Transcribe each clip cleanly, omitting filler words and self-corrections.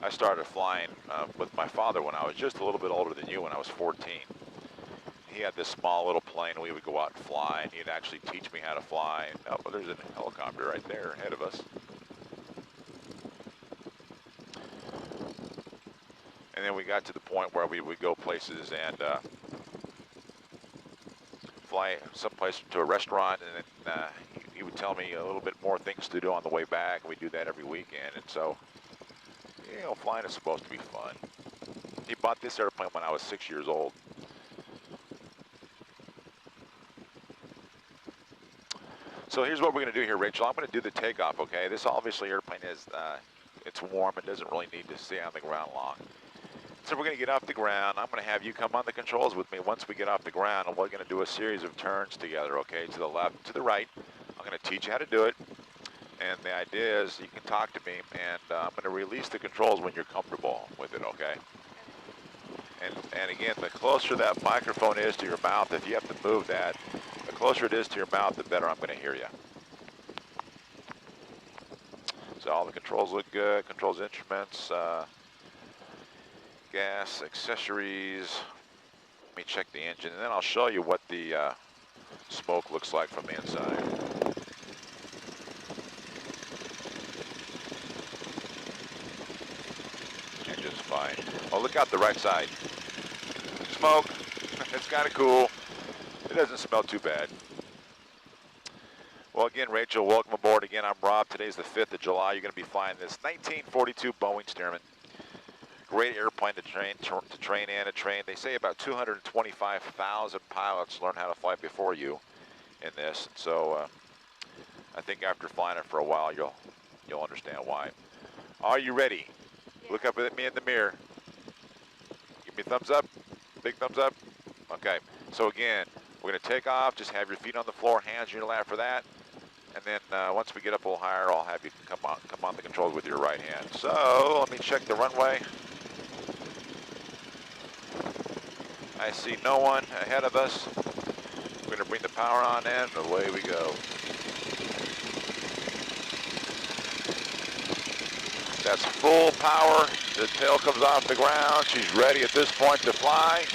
I started flying with my father when I was just a little bit older than you, when I was 14. He had this small little plane. We would go out and fly, and he'd actually teach me how to fly. Oh, there's a helicopter right there ahead of us. And then we got to the point where we would go places and fly someplace to a restaurant, and then he would tell me a little bit more things to do on the way back. We do that every weekend, and so, you know, flying is supposed to be fun. He bought this airplane when I was 6 years old. So here's what we're going to do here, Rachel. I'm going to do the takeoff, okay? This obviously airplane is, it's warm. It doesn't really need to stay on the ground long. So we're going to get off the ground. I'm going to have you come on the controls with me once we get off the ground, and we're going to do a series of turns together, okay? To the left, to the right. I'm going to teach you how to do it. And the idea is you can talk to me, and I'm going to release the controls when you're comfortable with it, okay? And again, the closer that microphone is to your mouth, if you have to move that, the closer it is to your mouth, the better I'm going to hear you. So all the controls look good. Controls, instruments, gas, accessories. Let me check the engine, and then I'll show you what the smoke looks like from the inside. Engine's fine. Oh, look out the right side. Smoke. It's kind of cool. It doesn't smell too bad. Well, again, Rachel, welcome aboard. Again, I'm Rob. Today's the 5th of July. You're going to be flying this 1942 Boeing Stearman. Great airplane to train in, to train. They say about 225,000 pilots learn how to fly before you in this. So I think after flying it for a while, you'll understand why. Are you ready? Yeah. Look up at me in the mirror. Give me a thumbs up. Big thumbs up. Okay. So again, we're going to take off. Just have your feet on the floor, hands in your lap for that. And then once we get up a little higher, I'll have you come on the controls with your right hand. So let me check the runway. I see no one ahead of us. We're going to bring the power on in, and away we go. That's full power. The tail comes off the ground. She's ready at this point to fly.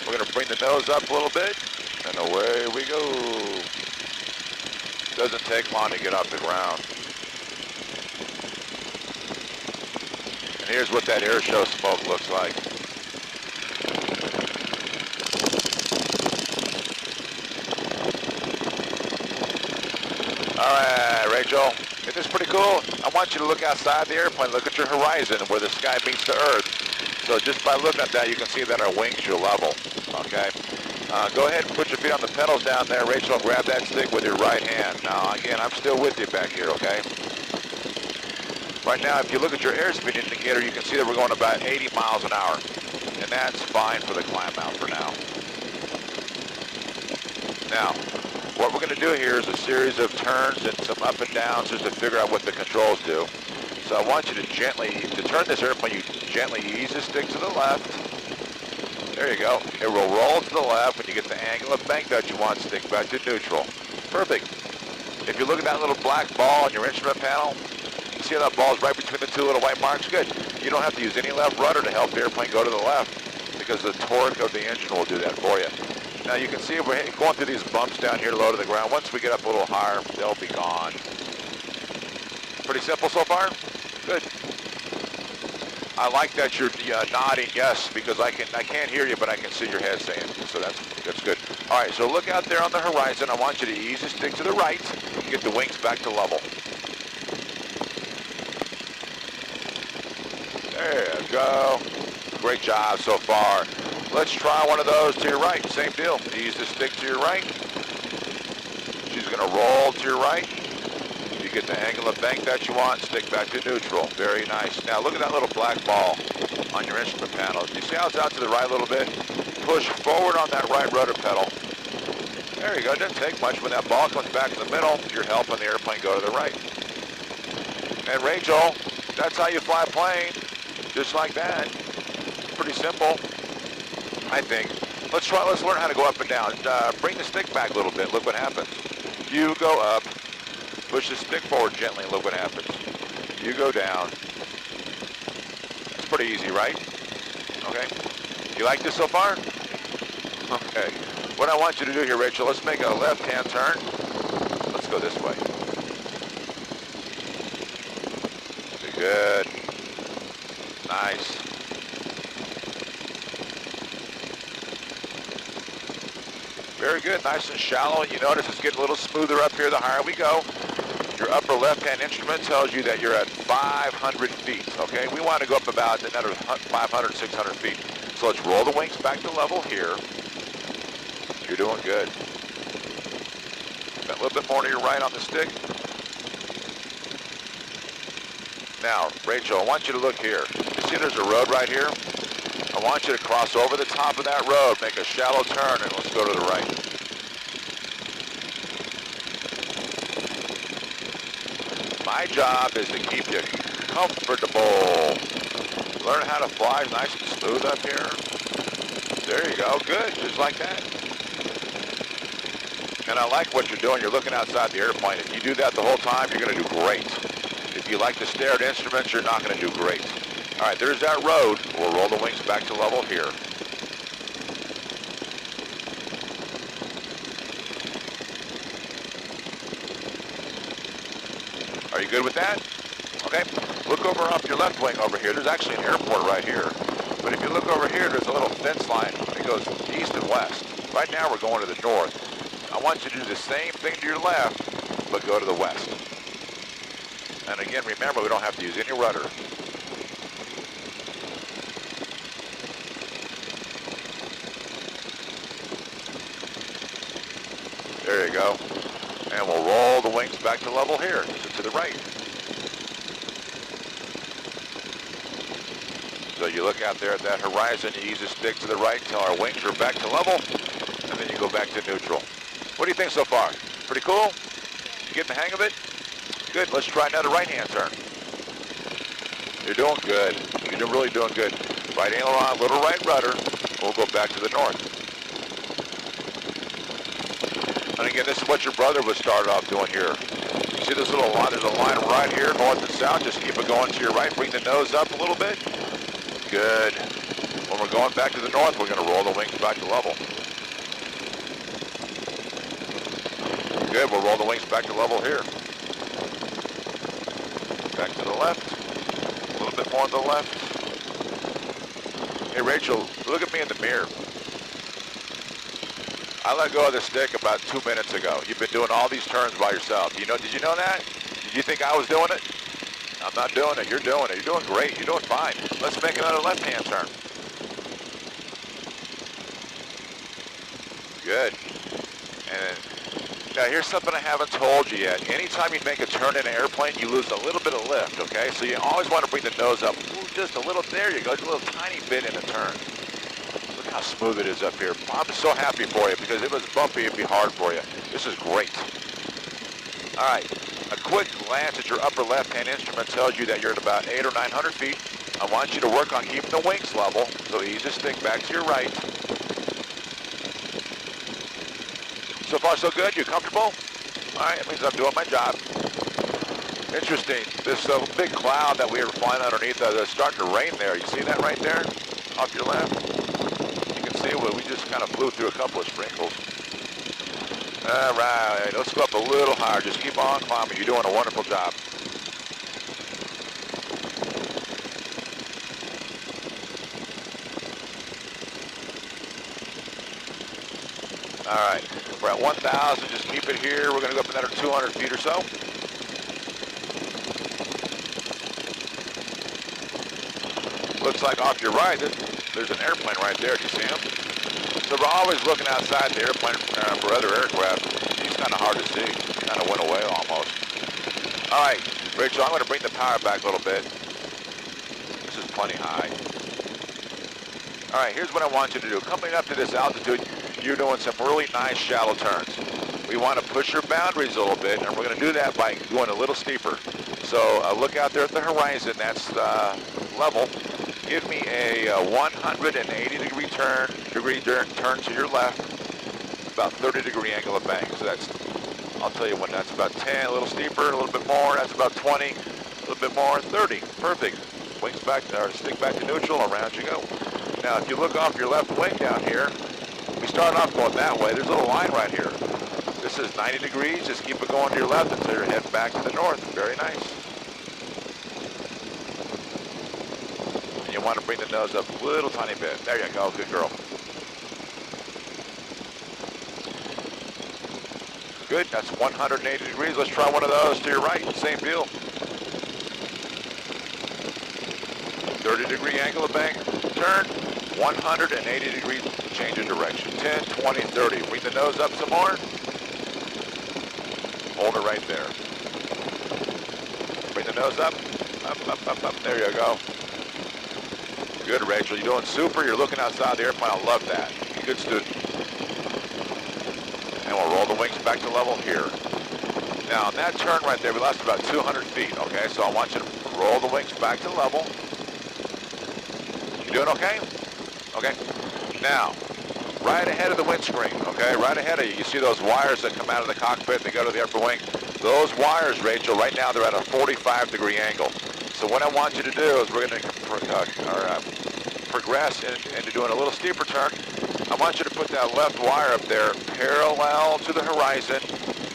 We're going to bring the nose up a little bit, and away we go. Doesn't take long to get off the ground. And here's what that air show smoke looks like. All right, Rachel, isn't this pretty cool? I want you to look outside the airplane, look at your horizon where the sky meets the earth. So just by looking at that, you can see that our wings are level, okay? Go ahead and put your feet on the pedals down there, Rachel, and grab that stick with your right hand. Now, again, I'm still with you back here, okay? Right now, if you look at your airspeed indicator, you can see that we're going about 80 miles an hour, and that's fine for the climb out for now. Now, what we're going to do here is a series of turns and some up and downs just to figure out what the controls do. So I want you to to turn this airplane, you gently ease the stick to the left. There you go. It will roll to the left. When you get the angle of bank that you want, stick back to neutral. Perfect. If you look at that little black ball on your instrument panel, you see how that ball is right between the two little white marks? Good. You don't have to use any left rudder to help the airplane go to the left because the torque of the engine will do that for you. Now you can see we're going through these bumps down here low to the ground. Once we get up a little higher, they'll be gone. Pretty simple so far? Good. I like that you're nodding yes, because I can't hear you, but I can see your head saying, so that's good. All right, so look out there on the horizon. I want you to ease the stick to the right and get the wings back to level. There you go. Great job so far. Let's try one of those to your right. Same deal. Ease the stick to your right. She's going to roll to your right. You get the angle of bank that you want. Stick back to neutral. Very nice. Now look at that little black ball on your instrument panel. You see how it's out to the right a little bit? Push forward on that right rudder pedal. There you go. It doesn't take much. When that ball comes back in the middle, you're helping the airplane go to the right. And Rachel, that's how you fly a plane. Just like that. Pretty simple, I think. Let's learn how to go up and down. Bring the stick back a little bit. Look what happens. You go up. Push the stick forward gently and look what happens. You go down. pretty easy, right? Okay. You like this so far? Okay. What I want you to do here, Rachel, let's make a left-hand turn. Let's go this way. Good. Nice. Very good, nice and shallow. You notice it's getting a little smoother up here the higher we go. Your upper left-hand instrument tells you that you're at 500 feet, okay? We want to go up about another 500, 600 feet. So let's roll the wings back to level here. You're doing good. Got a little bit more to your right on the stick. Now, Rachel, I want you to look here. You see there's a road right here? I want you to cross over the top of that road, make a shallow turn, and let's go to the right. My job is to keep you comfortable. Learn how to fly nice and smooth up here. There you go, good, just like that. And I like what you're doing. You're looking outside the airplane. If you do that the whole time, you're going to do great. If you like to stare at instruments, you're not going to do great. All right, there's that road. We'll roll the wings back to level here. Are you good with that? Okay, look over off your left wing over here. There's actually an airport right here. But if you look over here, there's a little fence line. It goes east and west. Right now we're going to the north. I want you to do the same thing to your left, but go to the west. And again, remember, we don't have to use any rudder. There you go. And we'll roll the wings back to level here, to the right. So you look out there at that horizon, you use the stick to the right until our wings are back to level, and then you go back to neutral. What do you think so far? Pretty cool? You getting the hang of it? Good, let's try another right-hand turn. You're doing good. You're really doing good. Right aileron, little right rudder. We'll go back to the north. And again, this is what your brother would start off doing here. You see this little line? There's a line right here, north and south. Just keep it going to your right. Bring the nose up a little bit. Good. When we're going back to the north, we're going to roll the wings back to level. Good, we'll roll the wings back to level here. Back to the left. A little bit more to the left. Hey, Rachel, look at me in the mirror. I let go of the stick about 2 minutes ago. You've been doing all these turns by yourself. Did you know that? Did you think I was doing it? I'm not doing it. You're doing it. You're doing great. You're doing fine. Let's make another left-hand turn. Good. And now here's something I haven't told you yet. Anytime you make a turn in an airplane, you lose a little bit of lift, okay? So you always want to bring the nose up. Ooh, just a little, there you go, just a little tiny bit in a turn. Look how smooth it is up here. I'm so happy for you because if it was bumpy, it'd be hard for you. This is great. All right, a quick glance at your upper left-hand instrument tells you that you're at about 800 or 900 feet. I want you to work on keeping the wings level, so ease the stick back to your right. So far, so good? You comfortable? All right, that means I'm doing my job. Interesting. This big cloud that we were flying underneath, it's starting to rain there. You see that right there? Off your left? You can see we just kind of flew through a couple of sprinkles. All right, let's go up a little higher. Just keep on climbing. You're doing a wonderful job. All right, we're at 1,000, just keep it here. We're gonna go up another 200 feet or so. Looks like off your right, there's an airplane right there, do you see him? So we're always looking outside the airplane for other aircraft. He's kind of hard to see, kind of went away almost. All right, Rachel, I'm gonna bring the power back a little bit. This is plenty high. All right, here's what I want you to do. Coming up to this altitude, you're doing some really nice shallow turns. We want to push your boundaries a little bit, and we're going to do that by going a little steeper. So look out there at the horizon. That's level. Give me a 180-degree turn to your left, about 30-degree angle of bank. So that's, I'll tell you when that's about 10, a little steeper, a little bit more. That's about 20, a little bit more, 30. Perfect. wings back, or stick back to neutral, around you go. Now, if you look off your left wing down here, we start off going that way. There's a little line right here. This is 90 degrees. Just keep it going to your left until you're heading back to the north. Very nice. And you want to bring the nose up a little tiny bit. There you go. Good girl. Good. That's 180 degrees. Let's try one of those to your right. Same deal. 30-degree angle of bank turn. 180 degrees change of direction. 10, 20, 30. Bring the nose up some more. Hold it right there. Bring the nose up. Up. There you go. Good, Rachel. You're doing super. You're looking outside the airplane. I love that. Good student. And we'll roll the wings back to level here. Now, on that turn right there, we lost about 200 feet, okay? So I want you to roll the wings back to level. You doing okay? Okay. Now, right ahead of the windscreen, okay? Right ahead of you. You see those wires that come out of the cockpit, they go to the upper wing. Those wires, Rachel, right now they're at a 45-degree angle. So what I want you to do is we're going to progress into doing a little steeper turn. I want you to put that left wire up there parallel to the horizon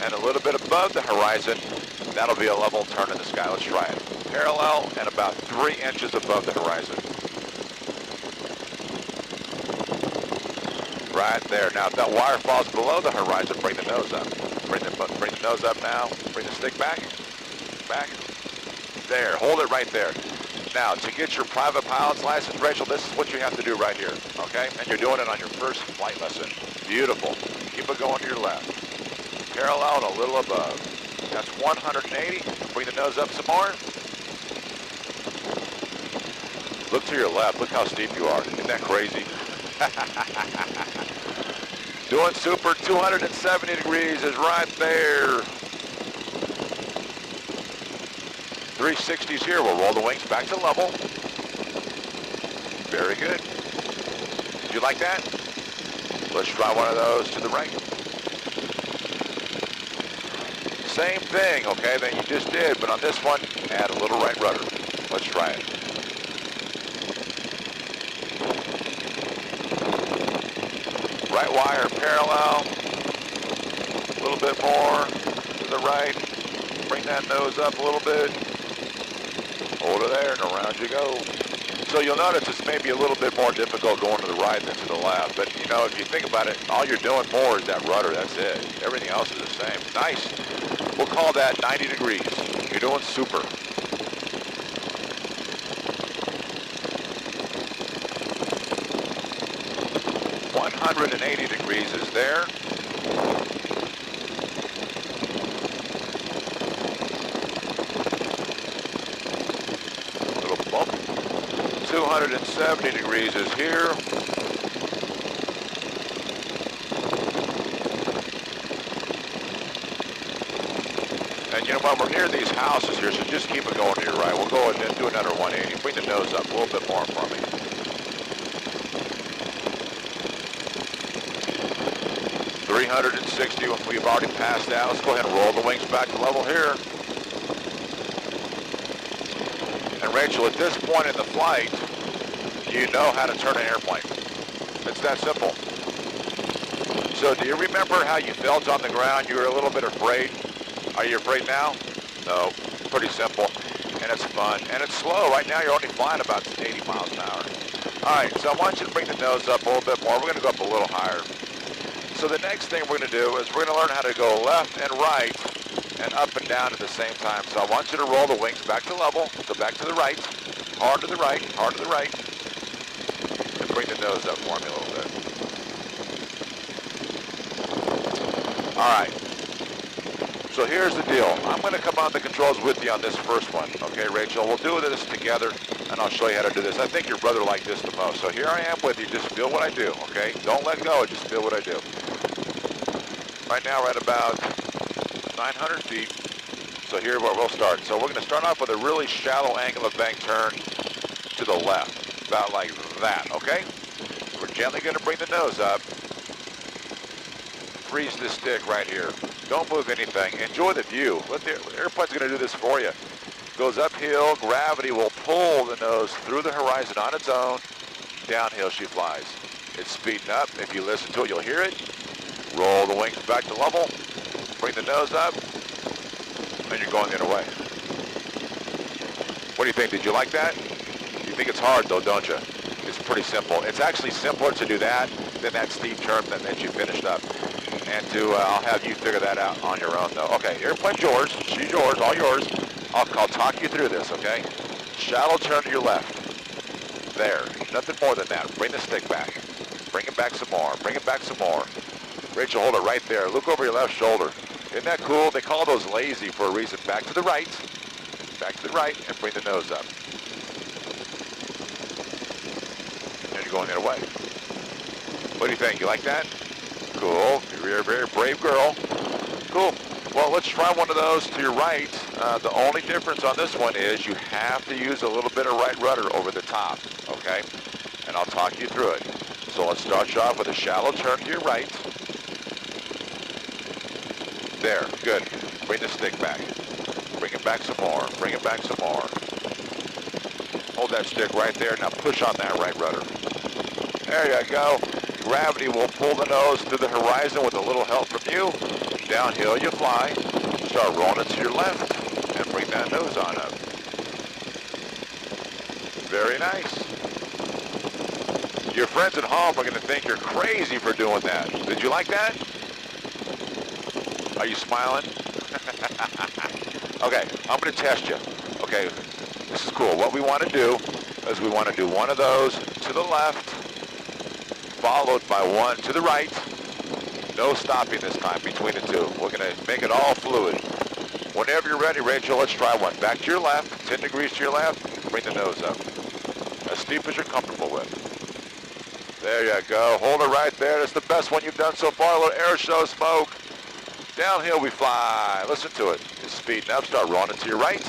and a little bit above the horizon. That'll be a level turn in the sky. Let's try it. Parallel and about 3 inches above the horizon. Right there. Now, if that wire falls below the horizon, bring the nose up. Bring the nose up now. Bring the stick back. Back. There. Hold it right there. Now, to get your private pilot's license, Rachel, this is what you have to do right here, okay? And you're doing it on your first flight lesson. Beautiful. Keep it going to your left. Parallel and a little above. That's 180. Bring the nose up some more. Look to your left. Look how steep you are. Isn't that crazy? Doing super. 270 degrees is right there. 360s here. We'll roll the wings back to level. Very good. Did you like that? Let's try one of those to the right. Same thing, okay, that you just did, but on this one, add a little right rudder. Let's try it. Right wire parallel. A little bit more to the right. Bring that nose up a little bit. Hold it there, and around you go. So you'll notice it's maybe a little bit more difficult going to the right than to the left. But, you know, if you think about it, all you're doing more is that rudder. That's it. Everything else is the same. Nice. We'll call that 90 degrees. You're doing super. .180 degrees is there. Little bump. 270 degrees is here. And you know what, we're near these houses here, so just keep it going to your right. We'll go ahead and do another 180. Bring the nose up a little bit more for me. .360, we've already passed that. Let's go ahead and roll the wings back to level here. And Rachel, at this point in the flight, you know how to turn an airplane. It's that simple. So do you remember how you felt on the ground? You were a little bit afraid. Are you afraid now? No. Pretty simple. And it's fun. And it's slow. Right now you're only flying about 80 miles an hour. All right, so I want you to bring the nose up a little bit more. We're going to go up a little higher. So the next thing we're going to do is we're going to learn how to go left and right and up and down at the same time. So I want you to roll the wings back to level. Go back to the right. Hard to the right. Hard to the right. And bring the nose up for me a little bit. All right. So here's the deal. I'm going to come on the controls with you on this first one. Okay, Rachel? We'll do this together, and I'll show you how to do this. I think your brother liked this the most. So here I am with you. Just feel what I do, okay? Don't let go. Just feel what I do. Right now we're at about 900 feet. So here's where we'll start. So we're going to start off with a really shallow angle of bank turn to the left. About like that, okay? We're gently going to bring the nose up. Freeze the stick right here. Don't move anything. Enjoy the view. Let the airplane's going to do this for you. Goes uphill, gravity will pull the nose through the horizon on its own. Downhill she flies. It's speeding up. If you listen to it, you'll hear it. Roll the wings back to level. Bring the nose up. And you're going the other way. What do you think? Did you like that? You think it's hard though, don't you? It's pretty simple. It's actually simpler to do that than that steep turn that you finished up. And I'll have you figure that out on your own though. Okay, airplane's yours. She's yours, all yours. I'll talk you through this, okay? Shallow turn to your left. There, nothing more than that. Bring the stick back. Bring it back some more. Bring it back some more. Rachel, hold it right there. Look over your left shoulder. Isn't that cool? They call those lazy for a reason. Back to the right. Back to the right and bring the nose up. And you're going the other way. What do you think? You like that? Cool. You're a very brave girl. Cool. Well, let's try one of those to your right. The only difference on this one is you have to use a little bit of right rudder over the top, okay? And I'll talk you through it. So let's start you off with a shallow turn to your right. There, good. Bring the stick back. Bring it back some more. Bring it back some more. Hold that stick right there. Now push on that right rudder. There you go. Gravity will pull the nose to the horizon with a little help from you. Downhill you fly. Start rolling it to your left and bring that nose on up. Very nice. Your friends at home are going to think you're crazy for doing that. Did you like that? Are you smiling? Okay, I'm going to test you. Okay, this is cool. What we want to do is we want to do one of those to the left, followed by one to the right. No stopping this time between the two. We're going to make it all fluid. Whenever you're ready, Rachel, let's try one. Back to your left, 10 degrees to your left, bring the nose up. As steep as you're comfortable with. There you go. Hold it right there. That's the best one you've done so far. A little air show smoke. Downhill we fly. Listen to it. It's speeding up. Start rolling it to your right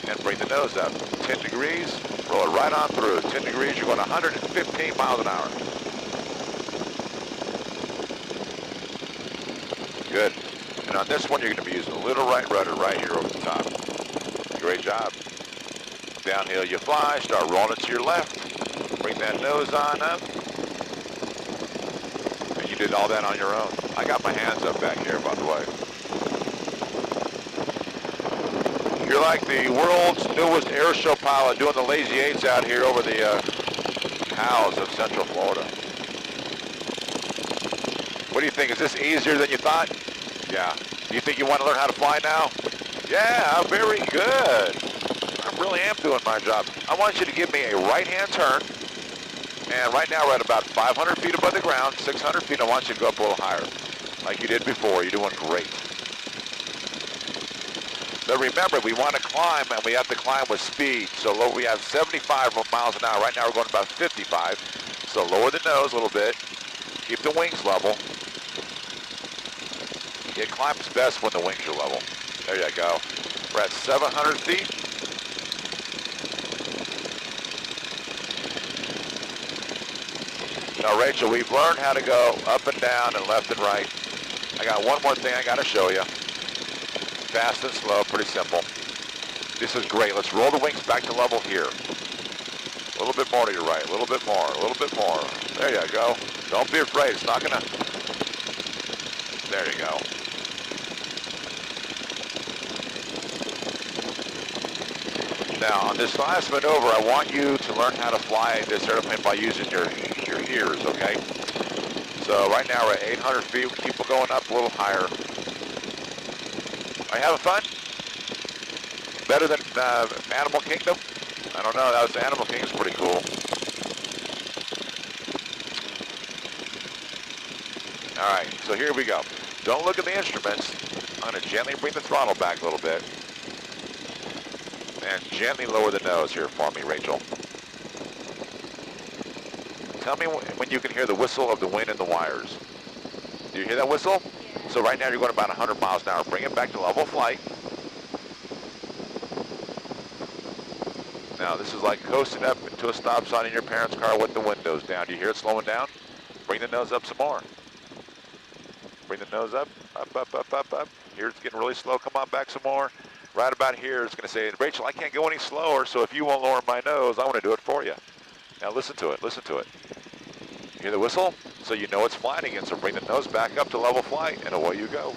and bring the nose up. 10 degrees. Roll it right on through. 10 degrees. You're going 115 miles an hour. Good. And on this one, you're going to be using a little right rudder right here over the top. Great job. Downhill you fly. Start rolling it to your left. Bring that nose on up. And you did all that on your own. I got my hands up back here, by the way. You're like the world's newest air show pilot doing the Lazy Eights out here over the cows of Central Florida. What do you think? Is this easier than you thought? Yeah. Do you think you want to learn how to fly now? Yeah, very good. I really am doing my job. I want you to give me a right-hand turn. And right now we're at about 500 feet above the ground, 600 feet. I want you to go up a little higher, like you did before. You're doing great. But remember, we want to climb, and we have to climb with speed. So low, we have 75 miles an hour. Right now we're going about 55. So lower the nose a little bit. Keep the wings level. It climbs best when the wings are level. There you go. We're at 700 feet. Now, Rachel, we've learned how to go up and down and left and right. I got one more thing I got to show you. Fast and slow, pretty simple. This is great. Let's roll the wings back to level here. A little bit more to your right, a little bit more, a little bit more. There you go. Don't be afraid. It's not going to... There you go. Now, on this last maneuver, I want you to learn how to fly this airplane by using your ears, okay? So right now we're at 800 feet. We keep going up a little higher. Are you having fun? Better than Animal Kingdom? I don't know. That was Animal Kingdom's pretty cool. All right, so here we go. Don't look at the instruments. I'm going to gently bring the throttle back a little bit. And gently lower the nose here for me, Rachel. Tell me when you can hear the whistle of the wind in the wires. Do you hear that whistle? Yeah. So right now you're going about 100 miles an hour. Bring it back to level flight. Now this is like coasting up into a stop sign in your parents' car with the windows down. Do you hear it slowing down? Bring the nose up some more. Bring the nose up, up, up, up, up, up. Here it's getting really slow. Come on back some more. Right about here, it's going to say, Rachel, I can't go any slower, so if you won't lower my nose, I want to do it for you. Now listen to it, listen to it. You hear the whistle? So you know it's flying again, so bring the nose back up to level flight, and away you go.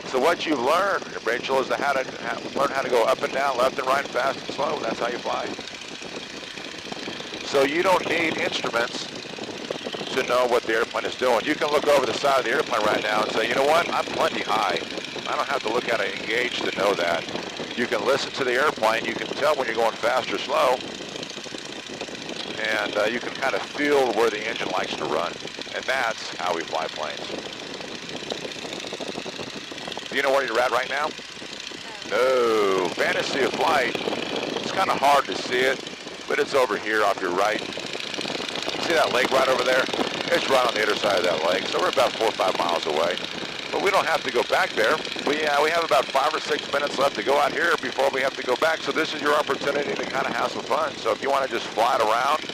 So what you've learned, Rachel, is learn how to go up and down, left and right, fast and slow, and that's how you fly. So you don't need instruments to know what the airplane is doing. You can look over the side of the airplane right now and say, you know what, I'm plenty high. I don't have to look at it engaged to know that. You can listen to the airplane, you can tell when you're going fast or slow, and you can kind of feel where the engine likes to run. And that's how we fly planes. Do you know where you're at right now? No. Fantasy of Flight, it's kind of hard to see it, but it's over here off your right. See that lake right over there? It's right on the other side of that lake, so we're about 4 or 5 miles away. But we don't have to go back there. We have about 5 or 6 minutes left to go out here before we have to go back, so this is your opportunity to kind of have some fun. So if you want to just fly it around,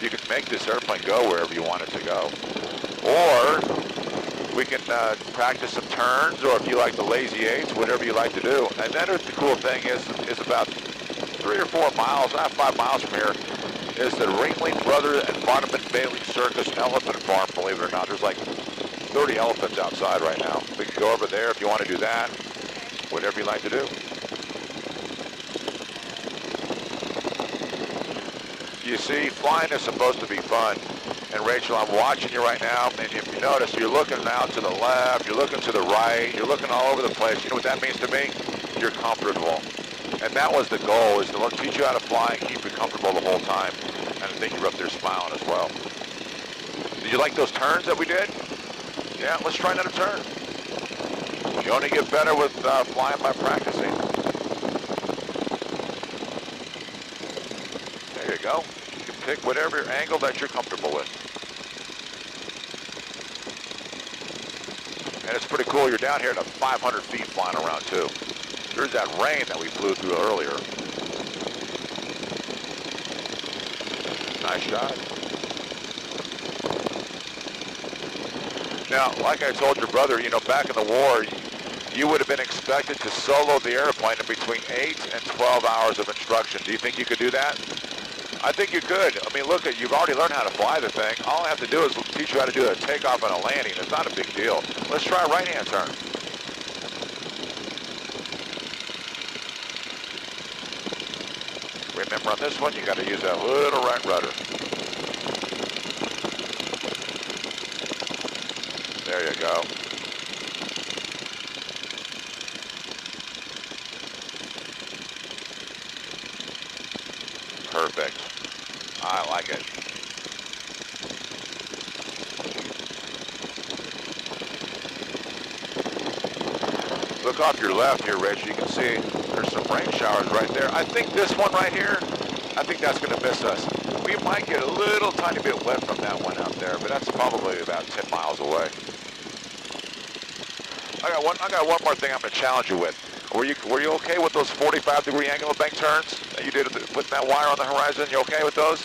you can make this airplane go wherever you want it to go. Or we can practice some turns, or if you like the lazy eights, whatever you like to do. And then the cool thing is about 3 or 4 miles, not 5 miles from here, is the Ringling Brothers and Barnum and Bailey Circus Elephant Farm, believe it or not. There's like 30 elephants outside right now. We can go over there if you want to do that, whatever you like to do. You see, flying is supposed to be fun. And Rachel, I'm watching you right now, and if you notice, you're looking now to the left, you're looking to the right, you're looking all over the place. You know what that means to me? You're comfortable. And that was the goal, is to teach you how to fly and keep you comfortable the whole time. And I think you're up there smiling as well. Did you like those turns that we did? Yeah, let's try another turn. You only get better with flying by practicing. There you go. You can pick whatever angle that you're comfortable with. And it's pretty cool. You're down here at 500 feet flying around too. There's that rain that we flew through earlier. Nice shot. Now, like I told your brother, you know, back in the war, you would have been expected to solo the airplane in between 8 and 12 hours of instruction. Do you think you could do that? I think you could. I mean, look, you've already learned how to fly the thing. All I have to do is teach you how to do a takeoff and a landing. It's not a big deal. Let's try a right-hand turn. Remember, on this one, you got to use that little right rudder. There you go. Perfect. I like it. Look off your left here, Rachel. You can see there's some rain showers right there. I think this one right here, I think that's going to miss us. We might get a little tiny bit wet from that one out there, but that's probably about 10 miles away. I got one more thing I'm going to challenge you with. Were you okay with those 45-degree angle bank turns that you did putting that wire on the horizon? You okay with those?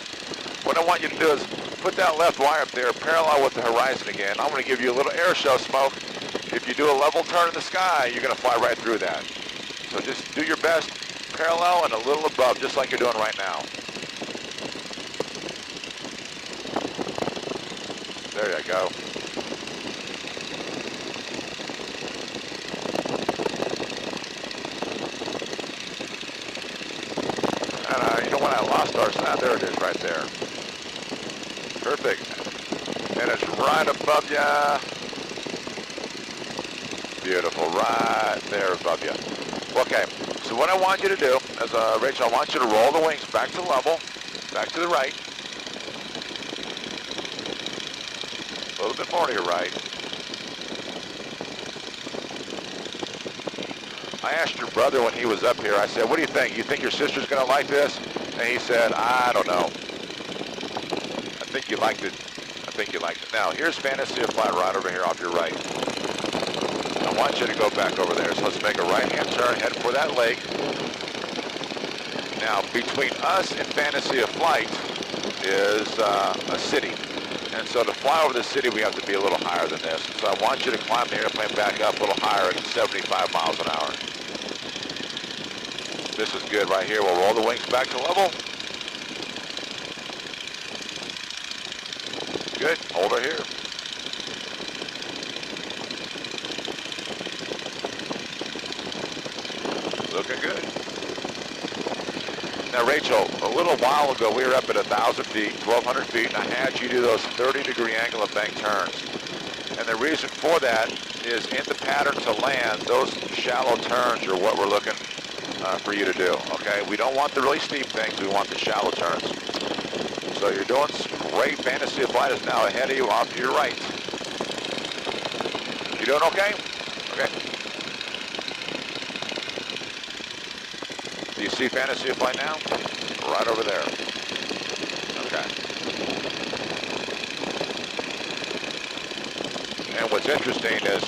What I want you to do is put that left wire up there parallel with the horizon again. I'm going to give you a little air show smoke. If you do a level turn in the sky, you're going to fly right through that. So just do your best, parallel and a little above, just like you're doing right now. There you go. And you know when I lost our sound, there it is right there. Perfect. And it's right above you. Beautiful, right there above you. Okay, so what I want you to do is, Rachel, I want you to roll the wings back to level, back to the right. A little bit more to your right. I asked your brother when he was up here, I said, what do you think? You think your sister's going to like this? And he said, I don't know. I think you liked it. I think you liked it. Now, here's Fantasy of Flight right over here off your right. I want you to go back over there. So let's make a right-hand turn, head for that lake. Now, between us and Fantasy of Flight is a city. And so to fly over the city, we have to be a little higher than this. So I want you to climb the airplane back up a little higher at 75 miles an hour. This is good right here. We'll roll the wings back to level. Good. Hold her here. Looking good. Now, Rachel, a little while ago, we were up at 1,000 feet, 1,200 feet, and I had you do those 30-degree angle of bank turns. And the reason for that is in the pattern to land, those shallow turns are what we're looking for you to do, okay? We don't want the really steep things, we want the shallow turns. So you're doing great. Fantasy of Flight is now ahead of you off to your right. You doing okay? Okay. Do you see Fantasy of Flight now? Right over there. Okay. And what's interesting is,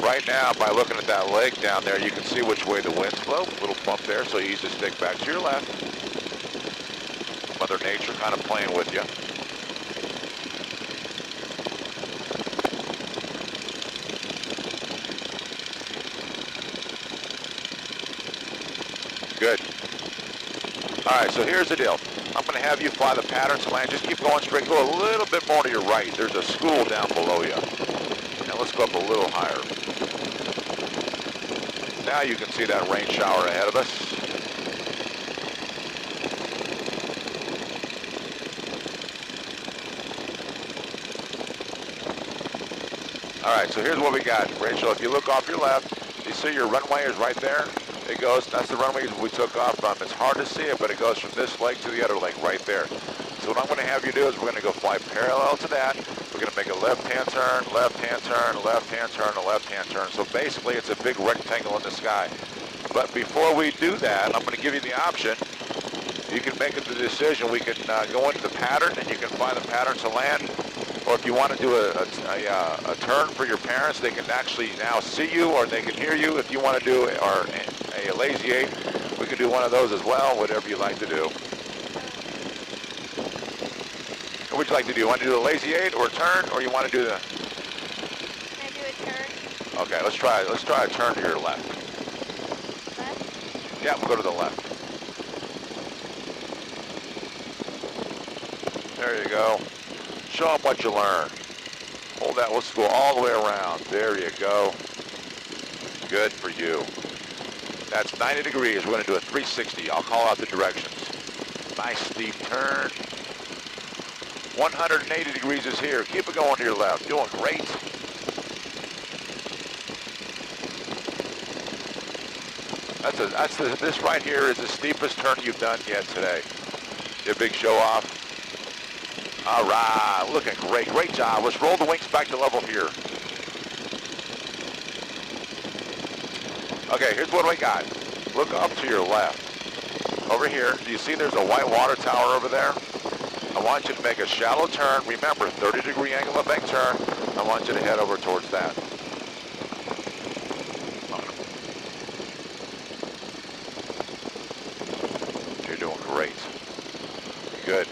right now, by looking at that lake down there, you can see which way the winds blow. Little bump there, so you ease the stick back to your left. Mother Nature kind of playing with you. Good. All right, so here's the deal. I'm going to have you fly the pattern to land. Just keep going straight. Go a little bit more to your right. There's a school down below you. Now let's go up a little higher. Now you can see that rain shower ahead of us. All right, so here's what we got. Rachel, if you look off your left, you see your runway is right there. It goes, that's the runway we took off from. It's hard to see it, but it goes from this lake to the other lake right there. So what I'm going to have you do is we're going to go fly parallel to that. We're going to make a left-hand turn, left-hand turn, left-hand turn, a left-hand turn. So basically it's a big rectangle in the sky. But before we do that, I'm going to give you the option. You can make the decision. We can go into the pattern and you can find the pattern to land. Or if you want to do a turn for your parents, they can actually now see you or they can hear you. If you want to do a lazy 8, we can do one of those as well, whatever you like to do. What would you like to do? You want to do a lazy 8 or a turn, or you want to do the... Can I do a turn? Okay, let's try a turn to your left. Left? Yeah, we'll go to the left. There you go. Show them what you learned. Hold that. Let's go all the way around. There you go. Good for you. That's 90 degrees. We're going to do a 360. I'll call out the directions. Nice steep turn. 180 degrees is here. Keep it going to your left. Doing great. This right here is the steepest turn you've done yet today. Your big show off. All right, looking great. Great job. Let's roll the wings back to level here. Okay, here's what we got. Look up to your left. Over here, do you see there's a white water tower over there? I want you to make a shallow turn. Remember, 30-degree angle of bank turn. I want you to head over towards that. You're doing great. Good.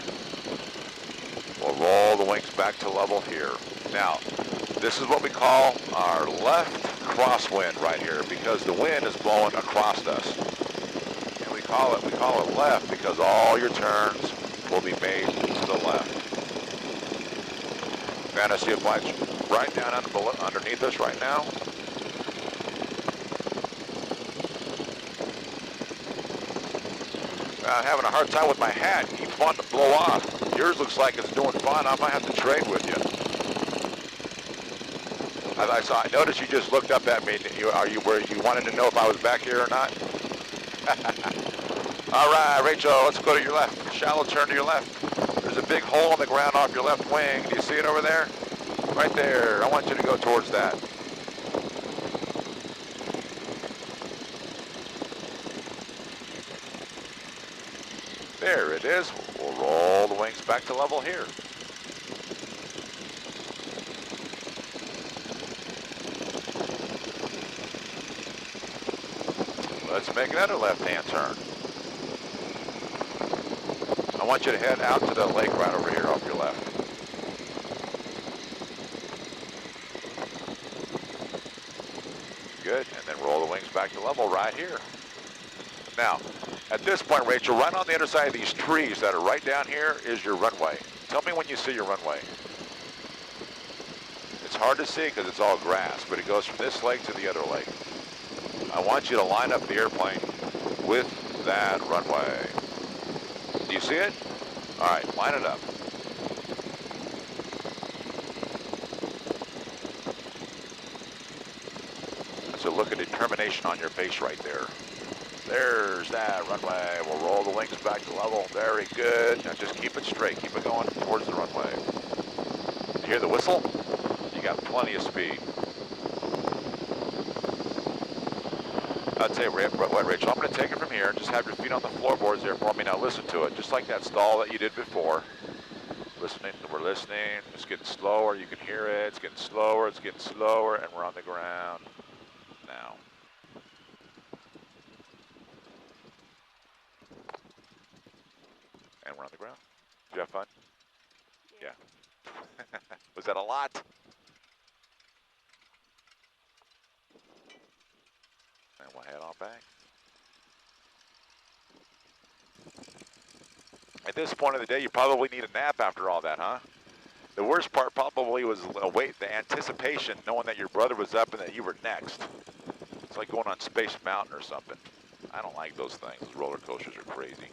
We'll roll the wings back to level here. Now, this is what we call our left crosswind right here because the wind is blowing across us. And we call it left because all your turns will be made to the left. Fantasy of Flight's right down underneath us right now. I'm having a hard time with my hat. It keeps wanting to blow off. Yours looks like it's doing fine. I might have to trade with you. I noticed you just looked up at me. Are you where you wanted to know if I was back here or not? All right, Rachel, let's go to your left. Shallow turn to your left. There's a big hole in the ground off your left wing. Do you see it over there? Right there. I want you to go towards that. There it is. We'll roll the wings back to level here. Let's make another left-hand turn. I want you to head out to the lake right over here off your left. back to level right here. Now, at this point, Rachel, right on the other side of these trees that are right down here is your runway. Tell me when you see your runway. It's hard to see because it's all grass, but it goes from this lake to the other lake. I want you to line up the airplane with that runway. Do you see it? All right, line it up. That's a look of determination on your face right there. There's that runway. We'll roll the wings back to level. Very good. Now just keep it straight. Keep it going towards the runway. You hear the whistle? You got plenty of speed. I'd say, what, Rachel, I'm going to take it from here. Just have your feet on the floorboards there for me. Now listen to it. Just like that stall that you did before. Listening, we're listening. It's getting slower. You can hear it. It's getting slower. It's getting slower. And we're on the ground now. And we're on the ground. Did you have fun? Yeah. Was that a lot? And we'll head on back. At this point of the day, you probably need a nap after all that, huh? The worst part probably was the anticipation, knowing that your brother was up and that you were next. It's like going on Space Mountain or something. I don't like those things. Those roller coasters are crazy.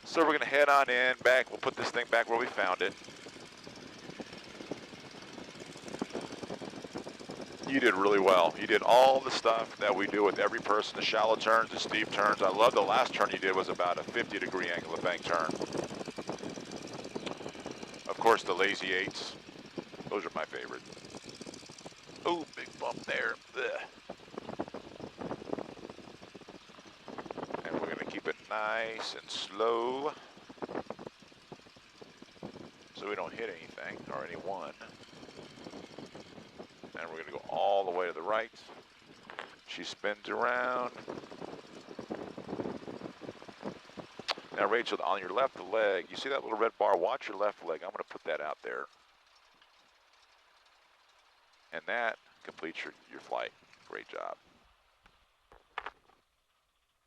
So we're going to head on in, back. We'll put this thing back where we found it. You did really well. You did all the stuff that we do with every person, the shallow turns, the steep turns. I love the last turn you did was about a 50-degree angle of bank turn. Of course, the lazy eights. Those are my favorite. Oh, big bump there. Ugh. And we're going to keep it nice and slow so we don't hit anything or anyone. And we're going to go all the way to the right. She spins around. Now, Rachel, on your left leg, you see that little red bar? Watch your left leg. I'm going to put that out there. And that completes your flight. Great job.